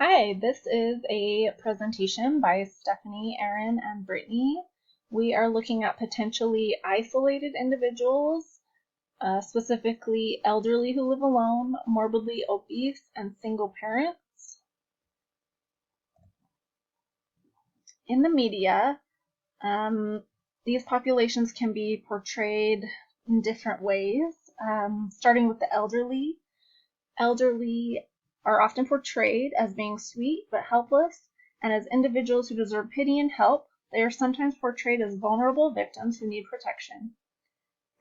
Hi, this is a presentation by Stephanie, Erin, and Brittany. We are looking at potentially isolated individuals, specifically elderly who live alone, morbidly obese, and single parents. In the media, these populations can be portrayed in different ways, starting with the elderly. Elderly are often portrayed as being sweet but helpless, and as individuals who deserve pity and help. They are sometimes portrayed as vulnerable victims who need protection.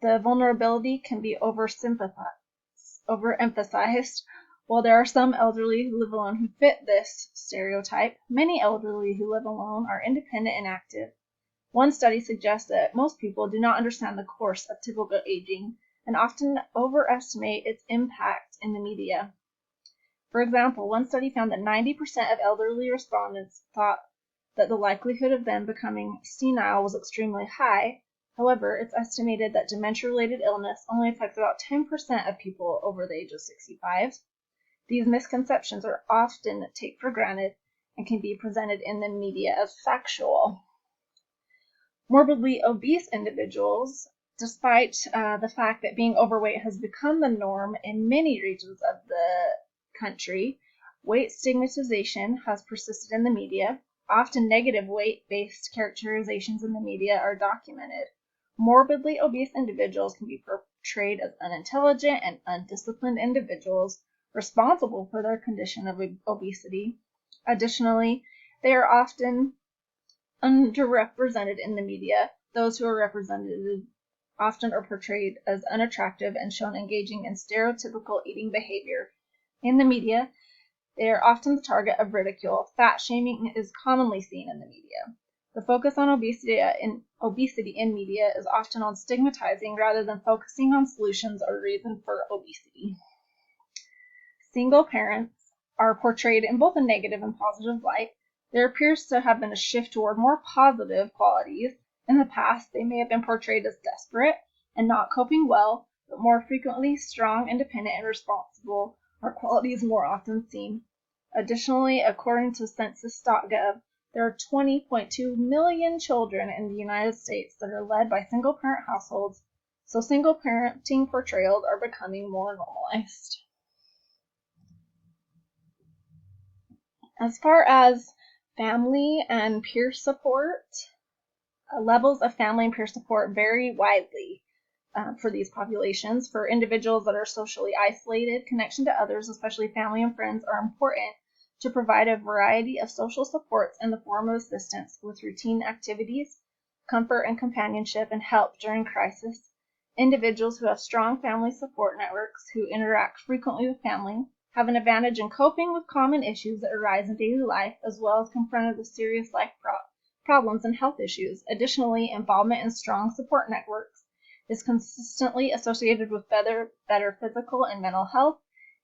The vulnerability can be overemphasized. While there are some elderly who live alone who fit this stereotype, many elderly who live alone are independent and active. One study suggests that most people do not understand the course of typical aging and often overestimate its impact in the media. For example, one study found that 90% of elderly respondents thought that the likelihood of them becoming senile was extremely high. However, it's estimated that dementia-related illness only affects about 10% of people over the age of 65. These misconceptions are often taken for granted and can be presented in the media as factual. Morbidly obese individuals, despite the fact that being overweight has become the norm in many regions of the country, weight stigmatization has persisted in the media. Often negative weight-based characterizations in the media are documented. Morbidly obese individuals can be portrayed as unintelligent and undisciplined individuals responsible for their condition of obesity. Additionally, they are often underrepresented in the media. Those who are represented often are portrayed as unattractive and shown engaging in stereotypical eating behavior. In the media, they are often the target of ridicule. Fat shaming is commonly seen in the media. The focus on obesity in media is often on stigmatizing rather than focusing on solutions or reason for obesity. Single parents are portrayed in both a negative and positive light. There appears to have been a shift toward more positive qualities. In the past, they may have been portrayed as desperate and not coping well, but more frequently strong, independent, and responsible are qualities more often seen. Additionally, according to Census.gov, there are 20.2 million children in the United States that are led by single-parent households, so single-parenting portrayals are becoming more normalized. As far as family and peer support, levels of family and peer support vary widely for these populations. For individuals that are socially isolated, connection to others, especially family and friends, are important to provide a variety of social supports in the form of assistance with routine activities, comfort and companionship, and help during crisis. Individuals who have strong family support networks, who interact frequently with family, have an advantage in coping with common issues that arise in daily life, as well as confronted with serious life problems and health issues. Additionally, involvement in strong support networks is consistently associated with better physical and mental health.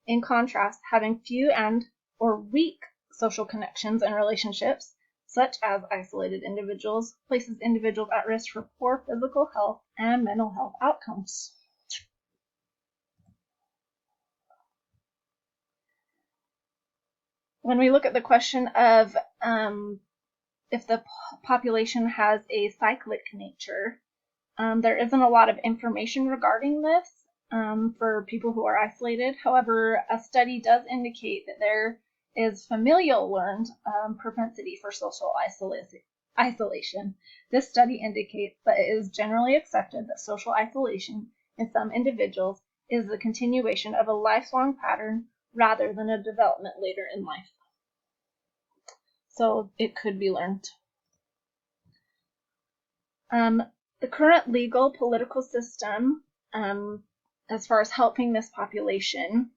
In contrast, having few and or weak social connections and relationships, such as isolated individuals, places individuals at risk for poor physical health and mental health outcomes. When we look at the question of if the population has a cyclic nature, there isn't a lot of information regarding this for people who are isolated. However, a study does indicate that there is familial learned propensity for social isolation. This study indicates that it is generally accepted that social isolation in some individuals is the continuation of a lifelong pattern rather than a development later in life. So it could be learned. The current legal political system, as far as helping this population,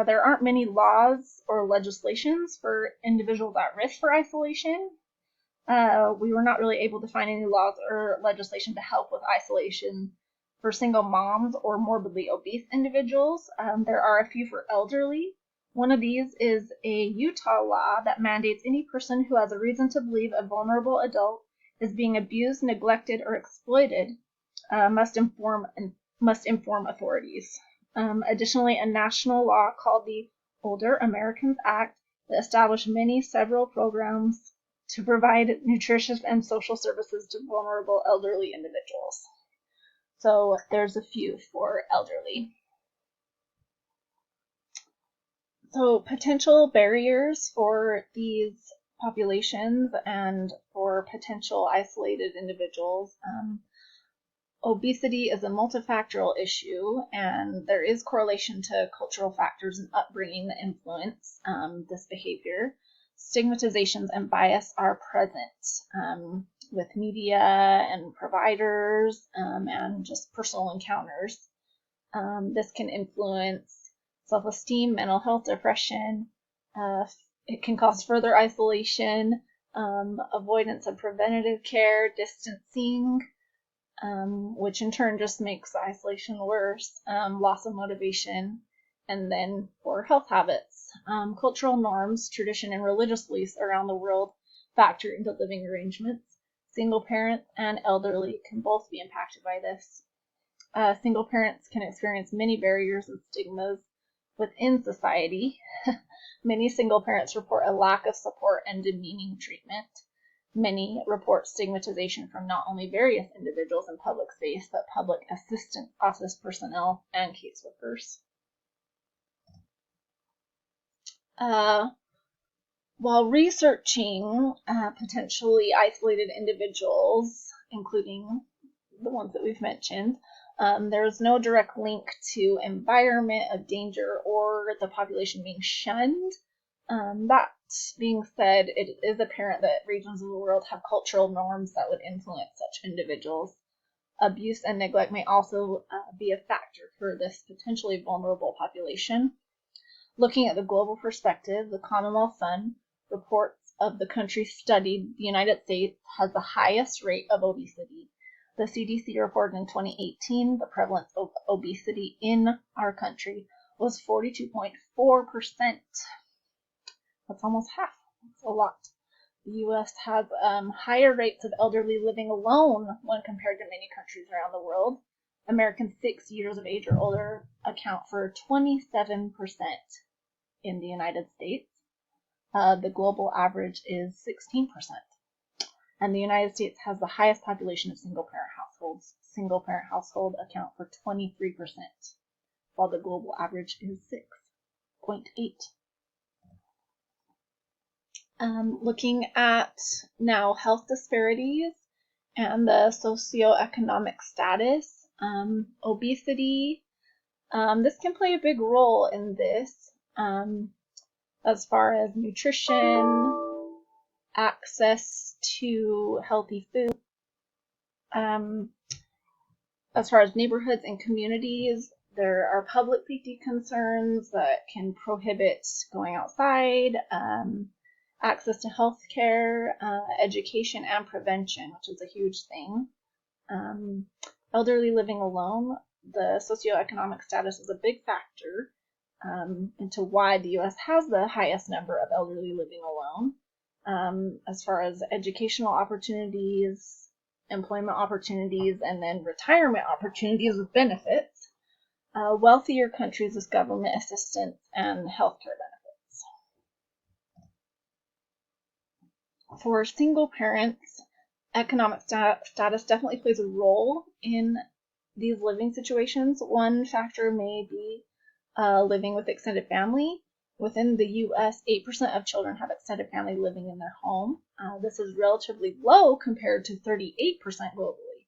there aren't many laws or legislations for individuals at risk for isolation. We were not really able to find any laws or legislation to help with isolation for single moms or morbidly obese individuals. There are a few for elderly. One of these is a Utah law that mandates any person who has a reason to believe a vulnerable adult is being abused, neglected, or exploited must inform authorities. Additionally, a national law called the Older Americans Act It established several programs to provide nutritious and social services to vulnerable elderly individuals. So there's a few for elderly. So potential barriers for these populations and for potential isolated individuals. Obesity is a multifactorial issue, and there is correlation to cultural factors and upbringing that influence this behavior. Stigmatizations and bias are present with media and providers and just personal encounters. This can influence self-esteem, mental health, depression. It can cause further isolation, avoidance of preventative care, distancing, which in turn just makes isolation worse, loss of motivation, and then poor health habits. Cultural norms, tradition, and religious beliefs around the world factor into living arrangements. Single parents and elderly can both be impacted by this. Single parents can experience many barriers and stigmas within society. Many single parents report a lack of support and demeaning treatment. Many report stigmatization from not only various individuals in public space, but public assistance office personnel and caseworkers. While researching potentially isolated individuals, including the ones that we've mentioned, there's no direct link to environment of danger or the population being shunned. That being said, it is apparent that regions of the world have cultural norms that would influence such individuals. Abuse and neglect may also be a factor for this potentially vulnerable population. Looking at the global perspective, the Commonwealth Fund reports of the countries studied, the United States has the highest rate of obesity. The CDC reported in 2018 the prevalence of obesity in our country was 42.4%. That's almost half. That's a lot. The U.S. has higher rates of elderly living alone when compared to many countries around the world. Americans 6 years of age or older account for 27% in the United States. The global average is 16%. And the United States has the highest population of single-parent households. Single-parent households account for 23%, while the global average is 6.8%. Looking at now health disparities and the socioeconomic status, obesity, this can play a big role in this as far as nutrition, access to healthy food, as far as neighborhoods and communities. There are public safety concerns that can prohibit going outside, access to health care, education, and prevention, which is a huge thing. Elderly living alone, the socioeconomic status is a big factor into why the U.S. has the highest number of elderly living alone, as far as educational opportunities, employment opportunities, and then retirement opportunities with benefits. Wealthier countries with government assistance and healthcare benefits. For single parents, economic status definitely plays a role in these living situations. One factor may be living with extended family. Within the U.S., 8% of children have extended family living in their home. This is relatively low compared to 38% globally.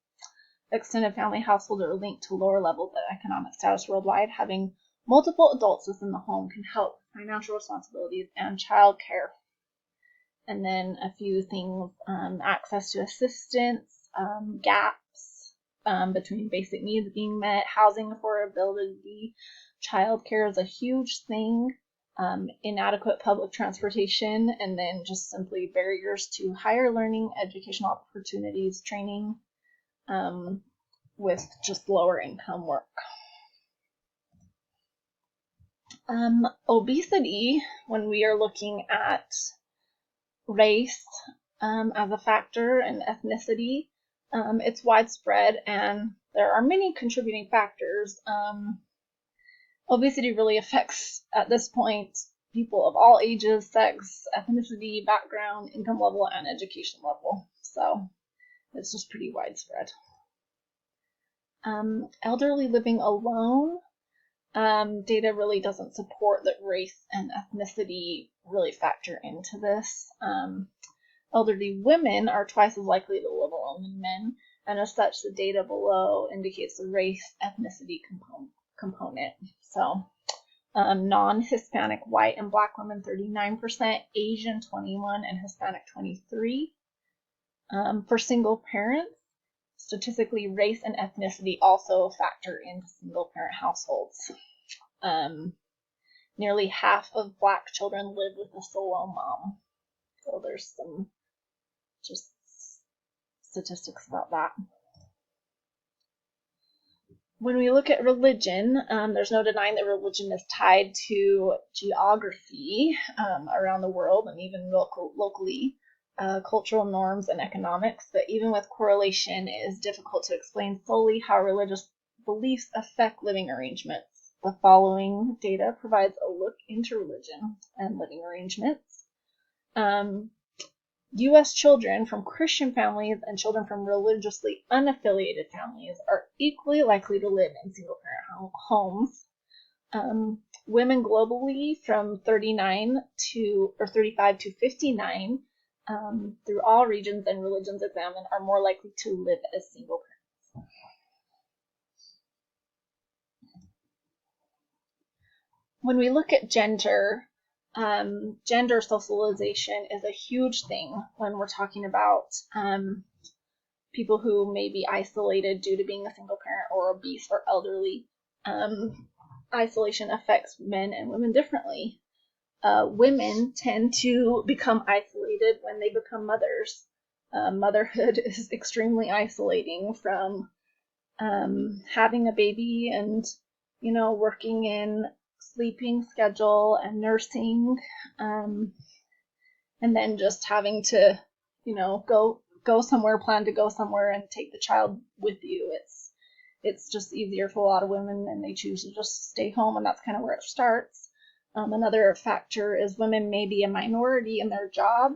Extended family households are linked to lower levels of economic status worldwide. Having multiple adults within the home can help with financial responsibilities and child care. And then a few things, access to assistance, gaps between basic needs being met, housing affordability, childcare is a huge thing, inadequate public transportation, and then just simply barriers to higher learning, educational opportunities, training, with just lower income work. Obesity, when we are looking at race as a factor and ethnicity, it's widespread and there are many contributing factors. Obesity really affects, at this point, people of all ages, sex, ethnicity, background, income level, and education level. So it's just pretty widespread. Elderly living alone, data really doesn't support that race and ethnicity really factor into this. Elderly women are twice as likely to live alone than men, and as such, the data below indicates the race ethnicity component. So non-Hispanic white and black women 39%, Asian 21%, and Hispanic 23%. For single parents, statistically, race and ethnicity also factor into single parent households. Nearly half of black children live with a solo mom. So there's some just statistics about that. When we look at religion, there's no denying that religion is tied to geography around the world and even locally, cultural norms and economics, but even with correlation, it is difficult to explain fully how religious beliefs affect living arrangements. The following data provides a look into religion and living arrangements. U.S. children from Christian families and children from religiously unaffiliated families are equally likely to live in single-parent homes. Women globally from 35 to 59, through all regions and religions examined, are more likely to live as single parents. When we look at gender, gender socialization is a huge thing when we're talking about people who may be isolated due to being a single parent or obese or elderly. Isolation affects men and women differently. Women tend to become isolated when they become mothers. Motherhood is extremely isolating from having a baby and, working in sleeping schedule and nursing, and then just having to, go somewhere, plan to go somewhere and take the child with you. It's just easier for a lot of women, and they choose to just stay home, and that's kind of where it starts. Another factor is women may be a minority in their job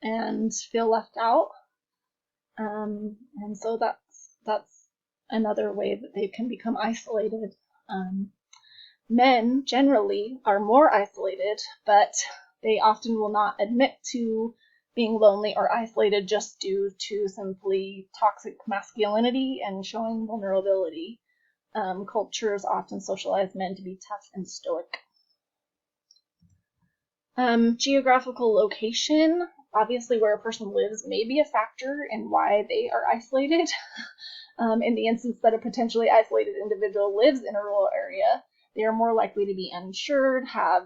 and feel left out, and so that's another way that they can become isolated. Men generally are more isolated, but they often will not admit to being lonely or isolated just due to simply toxic masculinity and showing vulnerability. Cultures often socialize men to be tough and stoic. Geographical location, obviously where a person lives may be a factor in why they are isolated. In the instance that a potentially isolated individual lives in a rural area, they are more likely to be uninsured, have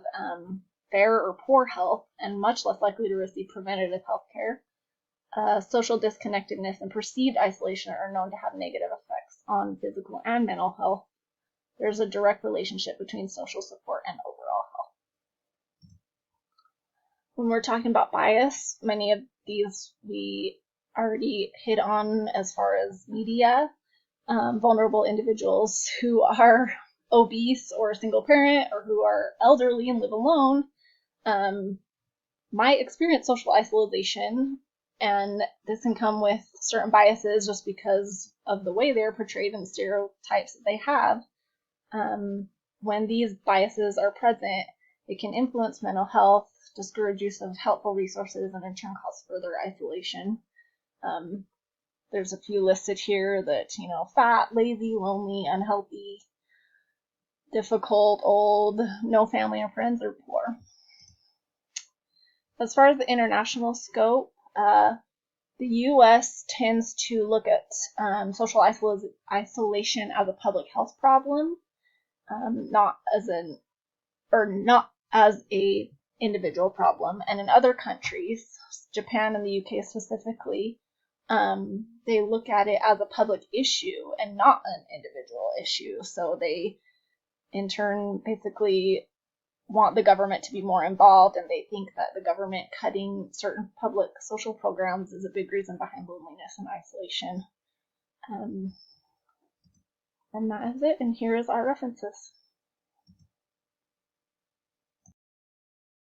fair or poor health, and much less likely to receive preventative health care. Social disconnectedness and perceived isolation are known to have negative effects on physical and mental health. There's a direct relationship between social support and overall health. When we're talking about bias, many of these we already hit on as far as media. Vulnerable individuals who are obese or a single parent or who are elderly and live alone might experience social isolation, and this can come with certain biases just because of the way they're portrayed and stereotypes that they have. When these biases are present, it can influence mental health, discourage use of helpful resources, and in turn cause further isolation. There's a few listed here that, fat, lazy, lonely, unhealthy, difficult, old, no family or friends, or poor. As far as the international scope, the U.S. tends to look at social isolation as a public health problem, not as a individual problem. And in other countries, Japan and the UK specifically, they look at it as a public issue and not an individual issue. So they, in turn, basically want the government to be more involved, and they think that the government cutting certain public social programs is a big reason behind loneliness and isolation. And that is it, and here is our references.